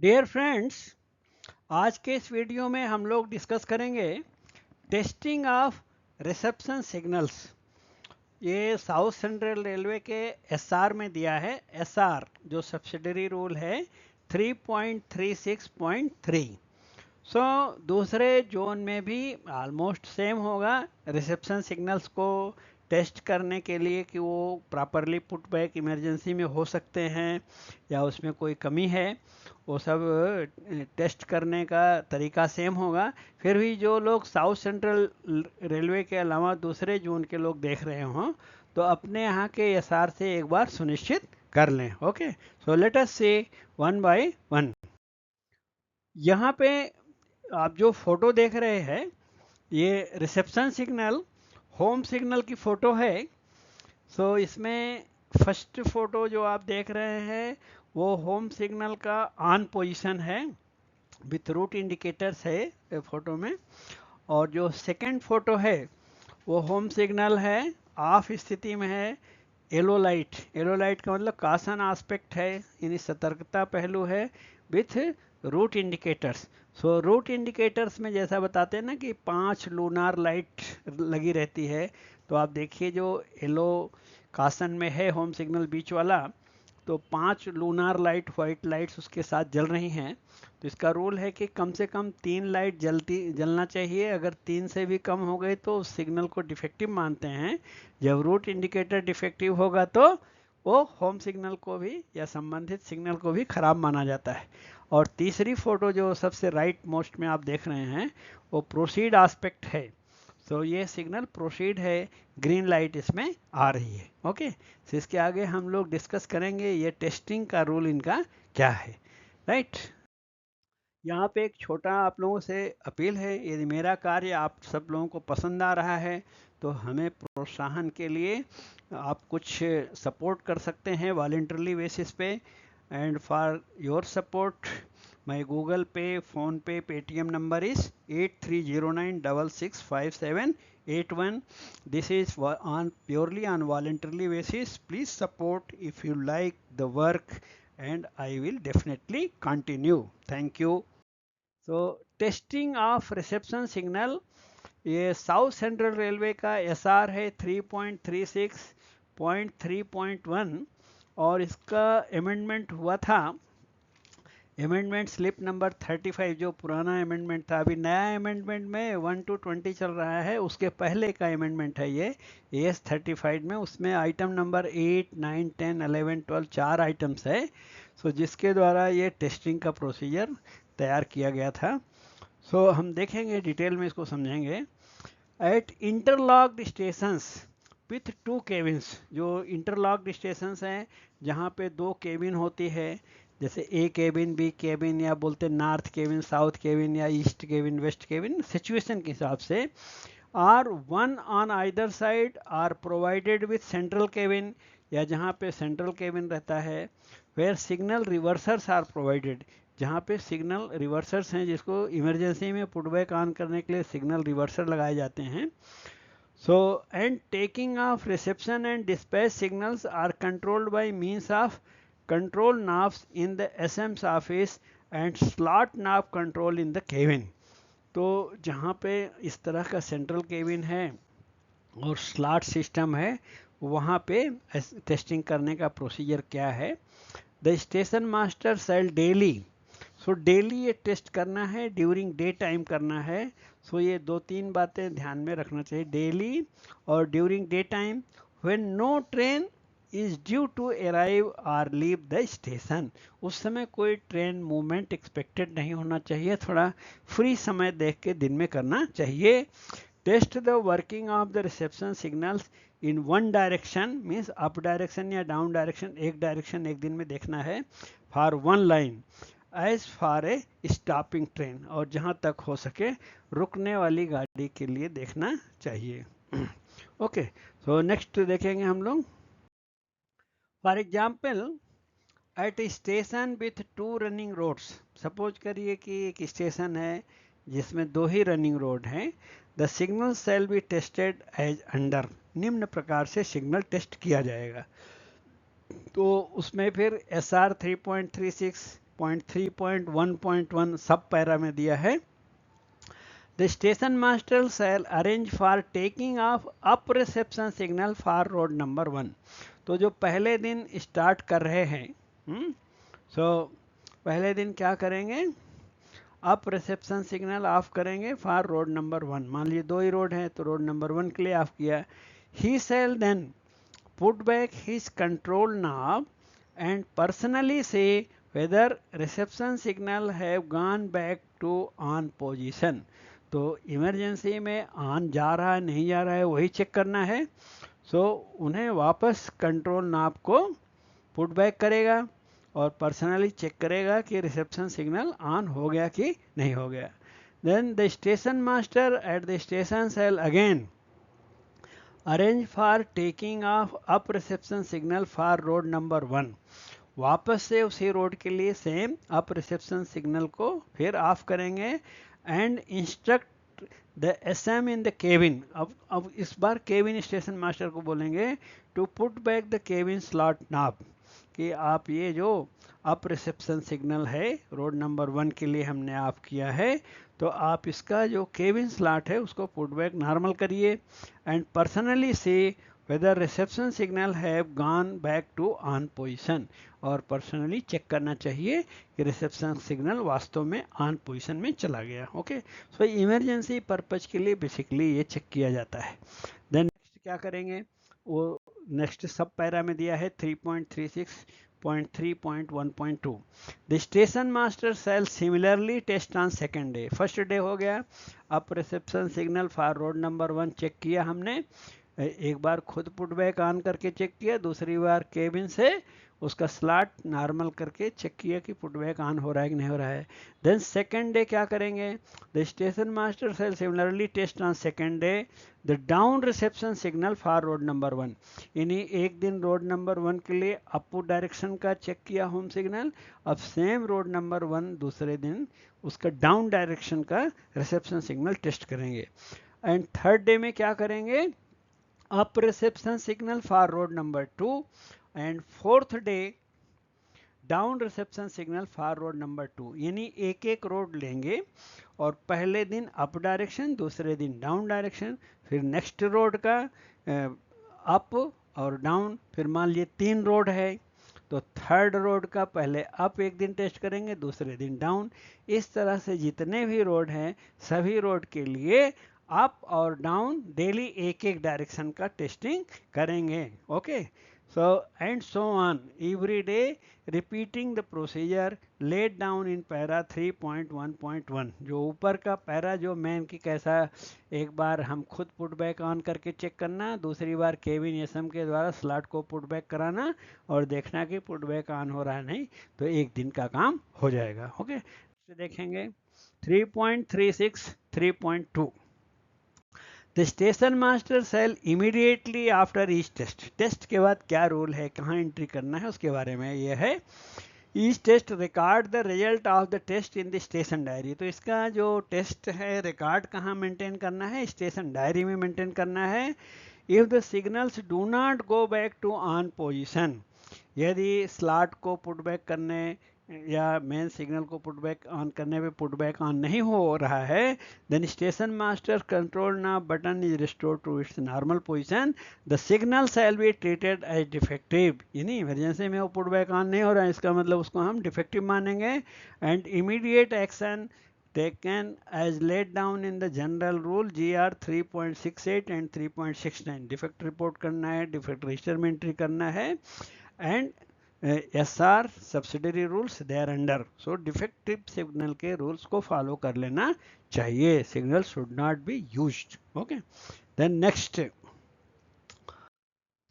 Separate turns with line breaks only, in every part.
Dear friends, आज के इस वीडियो में हम लोग डिस्कस करेंगे टेस्टिंग ऑफ रिसेप्शन सिग्नल्स। ये साउथ सेंट्रल रेलवे के एसआर में दिया है। एसआर जो सब्सिडरी रूल है 3.36.3। सो दूसरे जोन में भी ऑलमोस्ट सेम होगा। रिसेप्शन सिग्नल्स को टेस्ट करने के लिए कि वो प्रॉपरली पुट बैक इमरजेंसी में हो सकते हैं या उसमें कोई कमी है, वो सब टेस्ट करने का तरीका सेम होगा। फिर भी जो लोग साउथ सेंट्रल रेलवे के अलावा दूसरे जोन के लोग देख रहे हों तो अपने यहाँ के एसआर से एक बार सुनिश्चित कर लें। Okay, so let us see one by one. यहाँ पे आप जो फोटो देख रहे हैं ये रिसेप्शन सिग्नल होम सिग्नल की फोटो है। सो इसमें फर्स्ट फोटो जो आप देख रहे हैं वो होम सिग्नल का ऑन पोजीशन है विथ रूट इंडिकेटर्स है फोटो में। और जो सेकंड फोटो है वो होम सिग्नल है ऑफ स्थिति में है। येलो लाइट, येलो लाइट का मतलब कासन आस्पेक्ट है, यानी सतर्कता पहलू है with route indicators. So route indicators में जैसा बताते हैं ना कि 5 लूनार लाइट लगी रहती है, तो आप देखिए जो येलो कासन में है होम सिग्नल बीच वाला, तो 5 लूनार लाइट वाइट लाइट्स उसके साथ जल रही हैं। तो इसका रूल है कि कम से कम 3 लाइट जलना चाहिए। अगर 3 से भी कम हो गए तो उस सिग्नल को डिफेक्टिव मानते हैं। जब रूट इंडिकेटर डिफेक्टिव होगा तो वो होम सिग्नल को भी या संबंधित सिग्नल को भी खराब माना जाता है। और तीसरी फोटो जो सबसे राइट मोस्ट में आप देख रहे हैं वो प्रोसीड आस्पेक्ट है। तो ये सिग्नल प्रोसीड है, ग्रीन लाइट इसमें आ रही है। ओके, तो इसके आगे हम लोग डिस्कस करेंगे ये टेस्टिंग का रूल इनका क्या है। राइट, यहाँ पे एक छोटा आप लोगों से अपील है, यदि मेरा कार्य आप सब लोगों को पसंद आ रहा है तो हमें प्रोत्साहन के लिए आप कुछ सपोर्ट कर सकते हैं वॉलेंटरली बेसिस पे। And for your support my Google पे, फोन पे, Paytm number is 8309665781। This is on purely on voluntarily basis. Please support if you like the work and I will definitely continue. Thank you. तो testing of reception signal, ये south central railway का SR है 3.36.3.1 और इसका amendment हुआ था। Amendment slip number 35 जो पुराना अमेंडमेंट था, अभी नया अमेंडमेंट में 1 to 20 चल रहा है, उसके पहले का अमेंडमेंट है ये एस 35 में। उसमें आइटम नंबर 8, 9, 10, 11, 12 4 आइटम्स है। सो जिसके द्वारा ये टेस्टिंग का प्रोसीजर तैयार किया गया था। सो हम देखेंगे डिटेल में, इसको समझेंगे। At interlocked stations with 2 cabins, जो इंटरलॉक्ड स्टेशंस हैं जहाँ पे 2 केबिन होती है, जैसे ए केबिन, बी केबिन, या बोलते नॉर्थ केबिन, साउथ केबिन, या east cabin, west cabin, situation के हिसाब से। Are one on either side are provided with central cabin, या जहाँ पे सेंट्रल केबिन रहता है। Where signal reversers are provided, जहाँ पे सिग्नल रिवर्सर्स हैं, जिसको इमरजेंसी में पुटबैक ऑन करने के लिए सिग्नल रिवर्सर लगाए जाते हैं। So and taking off reception and dispatch signals are controlled by means of control knobs in the SM's office and slot knob control in the cabin. तो जहाँ पे इस तरह का सेंट्रल केबिन है और स्लॉट सिस्टम है, वहाँ पे टेस्टिंग करने का प्रोसीजर क्या है। The station master shall daily, so daily ये टेस्ट करना है, ड्यूरिंग डे टाइम करना है। सो ये 2-3 बातें ध्यान में रखना चाहिए, डेली और during day time. When no train is due to arrive और लीव द स्टेशन, उस समय कोई ट्रेन मूवमेंट एक्सपेक्टेड नहीं होना चाहिए, थोड़ा फ्री समय देख के दिन में करना चाहिए। Test the working of the reception signals in one direction, means up direction या डाउन डायरेक्शन, एक डायरेक्शन एक दिन में देखना है। For one line as far a stopping train, और जहाँ तक हो सके रुकने वाली गाड़ी के लिए देखना चाहिए। ओके, सो नेक्स्ट देखेंगे हम लोग। For example, at station with 2 running roads, suppose करिए कि एक स्टेशन है जिसमें 2 ही रनिंग रोड हैं। The signal shall be tested as under, निम्न प्रकार से सिग्नल टेस्ट किया जाएगा। तो उसमें फिर एस आर 3.36 .3.1.1 सब पैरा में दिया है। The station master shall arrange for taking off up reception signal for road number 1. तो जो पहले दिन स्टार्ट कर रहे हैं, पहले दिन क्या करेंगे, अप रिसेप्शन सिग्नल ऑफ करेंगे फॉर रोड नंबर 1। मान लीजिए 2 ही रोड है तो रोड नंबर 1 के लिए ऑफ किया। He shall then put back his control knob and personally से whether reception signal have gone back to on position. तो इमरजेंसी में ऑन जा रहा है नहीं जा रहा है वही चेक करना है। उन्हें वापस कंट्रोल नॉब को पुट बैक करेगा और पर्सनली चेक करेगा कि रिसेप्शन सिग्नल ऑन हो गया कि नहीं हो गया। Then the station master at the station shall again arrange for taking off up reception signal for road number 1। वापस से उसी रोड के लिए सेम अप रिसेप्शन सिग्नल को फिर ऑफ करेंगे and instruct the SM in the cabin. अब इस बार केबिन स्टेशन मास्टर को बोलेंगे to put back the cabin slot knob, कि आप ये जो अप रिसेप्शन सिग्नल है रोड नंबर 1 के लिए हमने ऑफ किया है, तो आप इसका जो केबिन स्लॉट है उसको पुट बैक नॉर्मल करिए एंड पर्सनली से whether reception signal have gone back to on position. और पर्सनली चेक करना चाहिए कि रिसेप्शन सिग्नल वास्तव में ऑन पोजीशन में चला गया। ओके, सो इमरजेंसी पर्पज के लिए बेसिकली ये चेक किया जाता है। देन नेक्स्ट क्या करेंगे, वो नेक्स्ट सब पैरा में दिया है 3.36.3.1.2। The station master shall similarly test on second day. First day हो गया, up reception signal for road number 1 check किया हमने, एक बार खुद पुट बैक ऑन करके चेक किया, दूसरी बार केबिन से उसका स्लॉट नॉर्मल करके चेक किया कि पुट बैक ऑन हो रहा है कि नहीं हो रहा है। देन सेकेंड डे क्या करेंगे, the station master shall similarly test on second day the down reception signal for road number 1। यानी एक दिन रोड नंबर 1 के लिए अप डायरेक्शन का चेक किया होम सिग्नल, अब सेम रोड नंबर 1 दूसरे दिन उसका डाउन डायरेक्शन का रिसेप्शन सिग्नल टेस्ट करेंगे। एंड थर्ड डे में क्या करेंगे, up reception signal for road number 2 and fourth day down reception signal for road number 2। यानी एक एक रोड लेंगे और पहले दिन अप डायरेक्शन, दूसरे दिन डाउन डायरेक्शन, फिर नेक्स्ट रोड का अप और डाउन, फिर मान लीजिए 3 रोड है तो थर्ड रोड का पहले अप एक दिन टेस्ट करेंगे, दूसरे दिन डाउन। इस तरह से जितने भी रोड हैं सभी रोड के लिए अप और डाउन डेली एक एक डायरेक्शन का टेस्टिंग करेंगे। Okay, so and so on every day repeating the procedure laid down in para 3.1.1। जो ऊपर का पैरा जो मैन की कैसा, एक बार हम खुद पुट बैक ऑन करके चेक करना, दूसरी बार केबिन SM के द्वारा स्लॉट को पुट बैक कराना और देखना कि पुट बैक ऑन हो रहा है नहीं, तो एक दिन का काम हो जाएगा। ओके, देखेंगे 3.36 3.2। The station master shall immediately after each test. Test के बाद क्या रूल है, कहाँ एंट्री करना है, उसके बारे में ये है। Each test record the result of the test in the station diary. तो इसका जो टेस्ट है रिकॉर्ड कहाँ मेंटेन करना है, स्टेशन डायरी में मेंटेन करना है। If the signals do not go back to on position, यदि स्लॉट को पुट बैक करने या मेन सिग्नल को पुट बैक ऑन करने पे पुट बैक ऑन नहीं हो रहा है, then station master control knob button is restore to its normal position, the signal shall be treated as defective. यानी इमरजेंसी में वो पुट बैक ऑन नहीं हो रहा है, इसका मतलब उसको हम डिफेक्टिव मानेंगे। And immediate action taken as laid down in the general rule GR 3.68 and 3.69। Defect report करना है, डिफेक्ट रजिस्टर में एंट्री करना है and SR subsidiary rules thereunder. So defective signal के रूल्स को फॉलो कर लेना चाहिए, signal should not be used. Okay, then next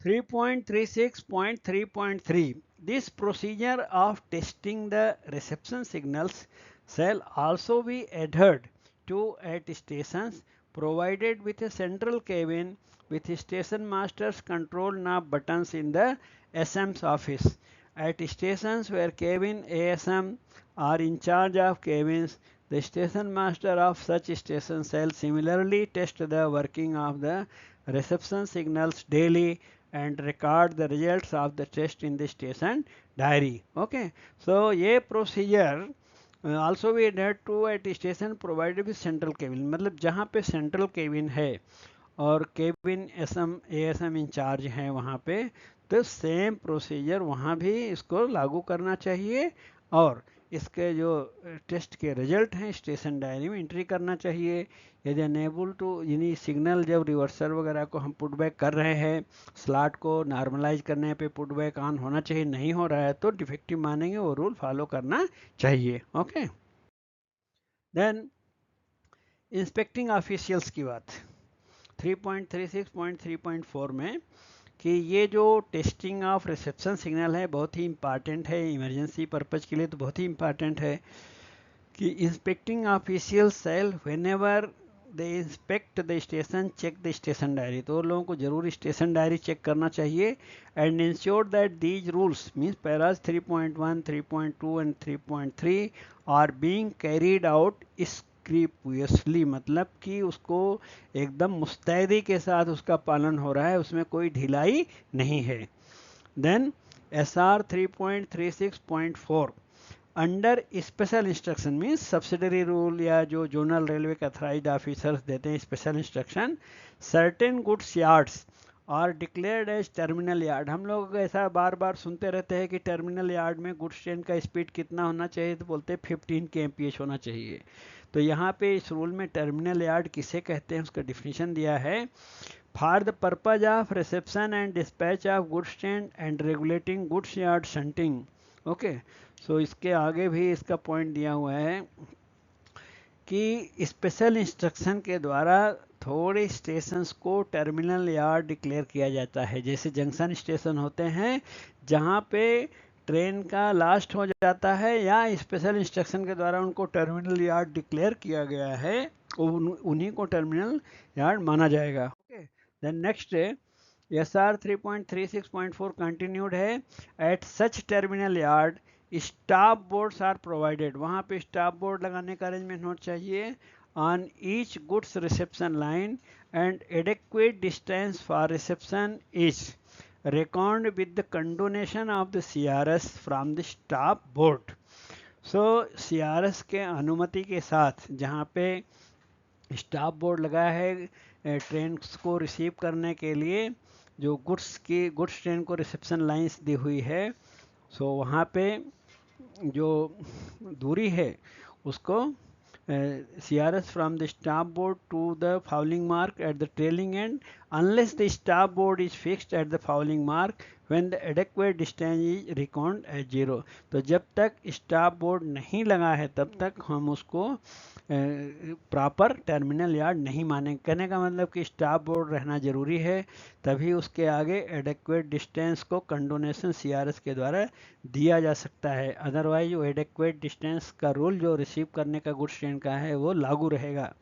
3.36.3.3 this procedure of testing the reception signals shall also be adhered to at stations provided with a central cabin with station master's control knob buttons in the SM's office. At stations where cabin ASM are in charge of cabins, the station master of such station shall similarly test the working of the reception signals daily and record the results of the test in the station diary. Okay, so ये procedure also we date to at station provided with central cabin, मतलब जहाँ पे central cabin है और cabin ASM in charge हैं वहाँ पे, तो सेम प्रोसीजर वहाँ भी इसको लागू करना चाहिए और इसके जो टेस्ट के रिजल्ट हैं स्टेशन डायरी में एंट्री करना चाहिए. यदि अनेबल टू, यानी सिग्नल जब रिवर्सल वगैरह को हम पुटबैक कर रहे हैं, स्लॉट को नॉर्मलाइज करने पे पुटबैक ऑन होना चाहिए, नहीं हो रहा है तो डिफेक्टिव मानेंगे, वो रूल फॉलो करना चाहिए. ओके, देन इंस्पेक्टिंग ऑफिशियल्स की बात 3.36.3.4 में कि ये जो टेस्टिंग ऑफ रिसेप्शन सिग्नल है बहुत ही इंपॉर्टेंट है, इमरजेंसी पर्पज के लिए तो बहुत ही इंपॉर्टेंट है कि inspecting official shall whenever they inspect the station check the station diary, तो लोगों को जरूर स्टेशन डायरी चेक करना चाहिए. And ensure that these rules means paras 3.1, 3.2 and 3.3 are being carried out scrupulously, मतलब कि उसको एकदम मुस्तैदी के साथ उसका पालन हो रहा है, उसमें कोई ढिलाई नहीं है. Then SR 3.36.4 under special instruction means subsidiary rule या जो जोनल रेलवे के अथराइज्ड ऑफिसर्स देते हैं special instruction, certain goods yards are declared as terminal yard. हम लोग ऐसा बार बार सुनते रहते हैं कि टर्मिनल यार्ड में गुड्स ट्रेन का स्पीड कितना होना चाहिए, तो बोलते हैं 15 kmph होना चाहिए. तो यहाँ पे इस रूल में टर्मिनल यार्ड किसे कहते हैं उसका डिफिनीशन दिया है. For the purpose of reception and dispatch of goods train and regulating goods yard shunting. Okay, so इसके आगे भी इसका पॉइंट दिया हुआ है कि स्पेशल इंस्ट्रक्शन के द्वारा थोड़े स्टेशंस को टर्मिनल यार्ड डिक्लेयर किया जाता है. जैसे जंक्शन स्टेशन होते हैं जहाँ पे ट्रेन का लास्ट हो जाता है या स्पेशल इंस्ट्रक्शन के द्वारा उनको टर्मिनल यार्ड डिक्लेयर किया गया है, उन्हीं को टर्मिनल यार्ड माना जाएगा. Okay, then next SR 3.36.4 continued है. At such terminal yard staff boards are provided, वहाँ पे स्टाफ बोर्ड लगाने का अरेंजमेंट होना चाहिए on each goods reception line and adequate distance for reception is reckoned with the condonation of the CRS from the staff board. So CRS के अनुमति के साथ जहाँ पे स्टाफ बोर्ड लगा है ट्रेन को रिसीव करने के लिए, जो गुड्स ट्रेन को रिसेप्शन लाइंस दी हुई है, सो वहाँ पे जो दूरी है उसको CRS from the staff board to the fouling mark at the trailing end unless the staff board is fixed at the fouling mark when the adequate distance is reckoned as 0. तो जब तक स्टाफ बोर्ड नहीं लगा है तब तक हम उसको प्रॉपर टर्मिनल यार्ड नहीं मानेंगे. कहने का मतलब कि स्टाफ बोर्ड रहना जरूरी है, तभी उसके आगे एडेक्वेट डिस्टेंस को कंडोनेशन CRS के द्वारा दिया जा सकता है. अदरवाइज वो एडेक्वेट डिस्टेंस का रूल जो रिसीव करने का गुड्स ट्रेन का है वो लागू रहेगा.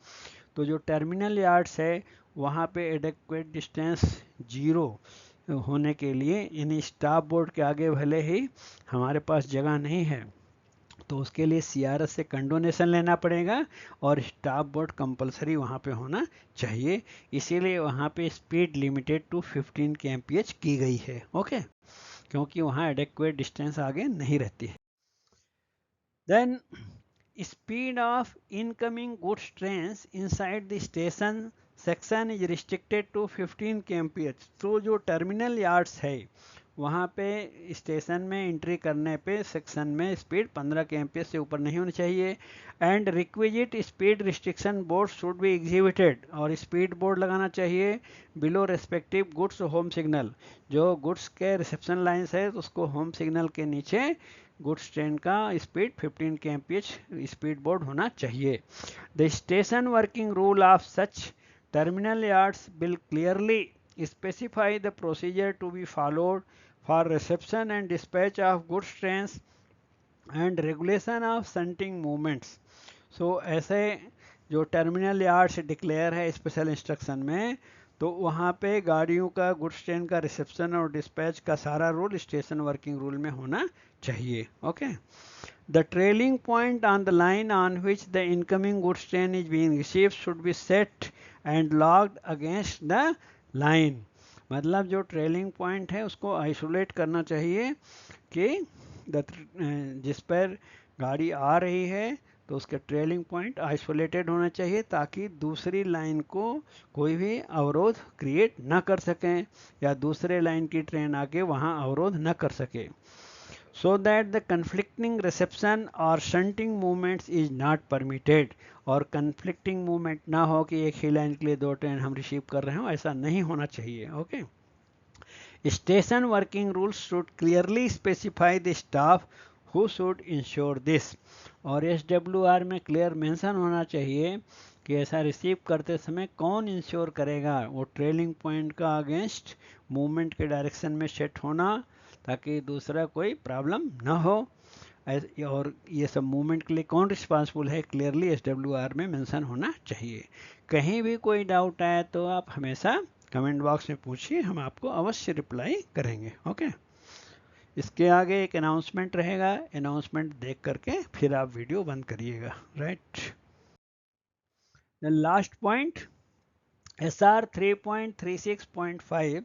तो जो टर्मिनल यार्ड्स है वहाँ पे एडेक्वेट डिस्टेंस 0 होने के लिए, यानी स्टाफ बोर्ड के आगे भले ही हमारे पास जगह नहीं है तो उसके लिए CRS से कंडोनेशन लेना पड़ेगा और स्टाफ बोर्ड कंपलसरी वहाँ पे होना चाहिए. इसीलिए वहाँ पे स्पीड लिमिटेड टू 15 kmph की गई है. ओके, क्योंकि वहाँ एडेक्वेट डिस्टेंस आगे नहीं रहती है. Then speed of incoming goods trains inside the station section is restricted to 15 kmph. तो जो टर्मिनल यार्ड्स है वहाँ पे स्टेशन में एंट्री करने पे सेक्शन में स्पीड 15 kmph से ऊपर नहीं होनी चाहिए. And requisite speed restriction board should be exhibited, और स्पीड बोर्ड लगाना चाहिए below respective goods home signal. जो गुड्स के रिसेप्शन लाइन्स है तो उसको होम सिग्नल के नीचे गुड्स ट्रेन का स्पीड 15 kmph स्पीड बोर्ड होना चाहिए. The station working rule of such terminal yards will clearly specify the procedure to be followed for reception and dispatch of goods trains and regulation of shunting movements. So ऐसे जो terminal yard से declare है special instruction में, तो वहाँ पे गाड़ियों का गुड्स ट्रेन का रिसेप्शन और डिस्पैच का सारा रूल स्टेशन वर्किंग रूल में होना चाहिए. Okay, the trailing point on the line on which the incoming goods train is being received should be set and logged against the line. मतलब जो trailing point है उसको isolate करना चाहिए कि जिस पर गाड़ी आ रही है तो उसके ट्रेलिंग पॉइंट आइसोलेटेड होना चाहिए ताकि दूसरी लाइन को कोई भी अवरोध क्रिएट ना कर सकें या दूसरे लाइन की ट्रेन आके वहां अवरोध न कर सके, so that the conflicting reception or shunting movements is not permitted। और conflicting movement ना हो कि एक ही लाइन के लिए दो ट्रेन हम रिसीव कर रहे हो, ऐसा नहीं होना चाहिए। Okay, station working rules should clearly specify the staff who should ensure this. और SWR में क्लियर मेंशन होना चाहिए कि ऐसा रिसीव करते समय कौन इंश्योर करेगा, वो ट्रेलिंग पॉइंट का अगेंस्ट मूवमेंट के डायरेक्शन में सेट होना ताकि दूसरा कोई प्रॉब्लम ना हो। और ये सब मूवमेंट के लिए कौन रिस्पांसिबल है क्लियरली SWR में मेंशन होना चाहिए। कहीं भी कोई डाउट आए तो आप हमेशा कमेंट बॉक्स में पूछिए, हम आपको अवश्य रिप्लाई करेंगे। ओके, इसके आगे एक अनाउंसमेंट रहेगा, अनाउंसमेंट देख करके फिर आप वीडियो बंद करिएगा। Right, the last point SR 3.36.5,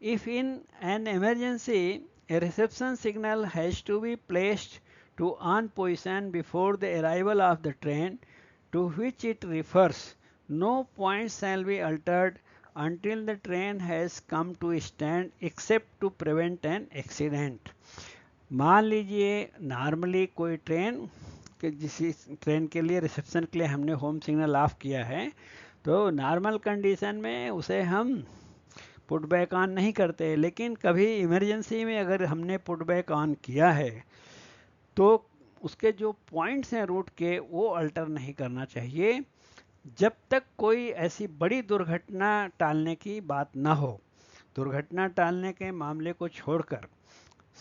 if in an emergency a reception signal has to be placed to on position before the arrival of the train to which it refers, no point shall be altered until the train has come to stand except to prevent an accident। मान लीजिए normally कोई train कि जिस train के लिए reception के लिए हमने होम सिग्नल ऑफ किया है, तो नॉर्मल कंडीशन में उसे हम पुट बैक ऑन नहीं करते, लेकिन कभी इमरजेंसी में अगर हमने पुट बैक ऑन किया है तो उसके जो पॉइंट्स हैं रूट के वो अल्टर नहीं करना चाहिए जब तक कोई ऐसी बड़ी दुर्घटना टालने की बात ना हो। दुर्घटना टालने के मामले को छोड़कर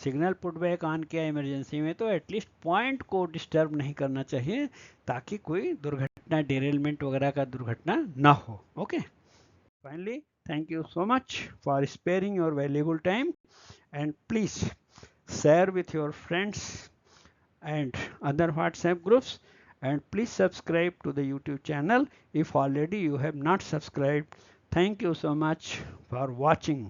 सिग्नल पुट बैक ऑन किया इमरजेंसी में तो एटलीस्ट पॉइंट को डिस्टर्ब नहीं करना चाहिए ताकि कोई दुर्घटना डिरेलमेंट वगैरह का दुर्घटना ना हो। Okay, finally thank you so much for sparing your valuable time, and please share with your friends and other WhatsApp groups, and please subscribe to the YouTube channel if already you have not subscribed। Thank you so much for watching.